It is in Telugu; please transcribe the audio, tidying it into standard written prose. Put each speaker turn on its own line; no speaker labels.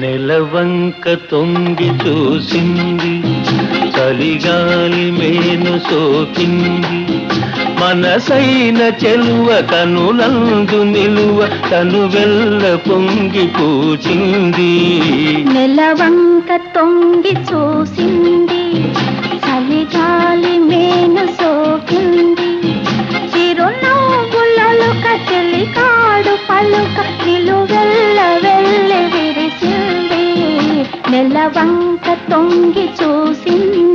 నెలవంక తొంగి చూసింది, చలిగాలి మేను సోకింది, మనసైన చెలువ కనులందు నిలువ తను వెల్ల పొంగి పూచింది.
నెలవంక తొంగి చూసింది, చలిగాలి మేను సోకింది, చిరునవ్వులలో కచెలి కాడు పలుక నిలువెల్ల వెళ్ళి విరిసింది. నెలవంక తొంగి చూసింది.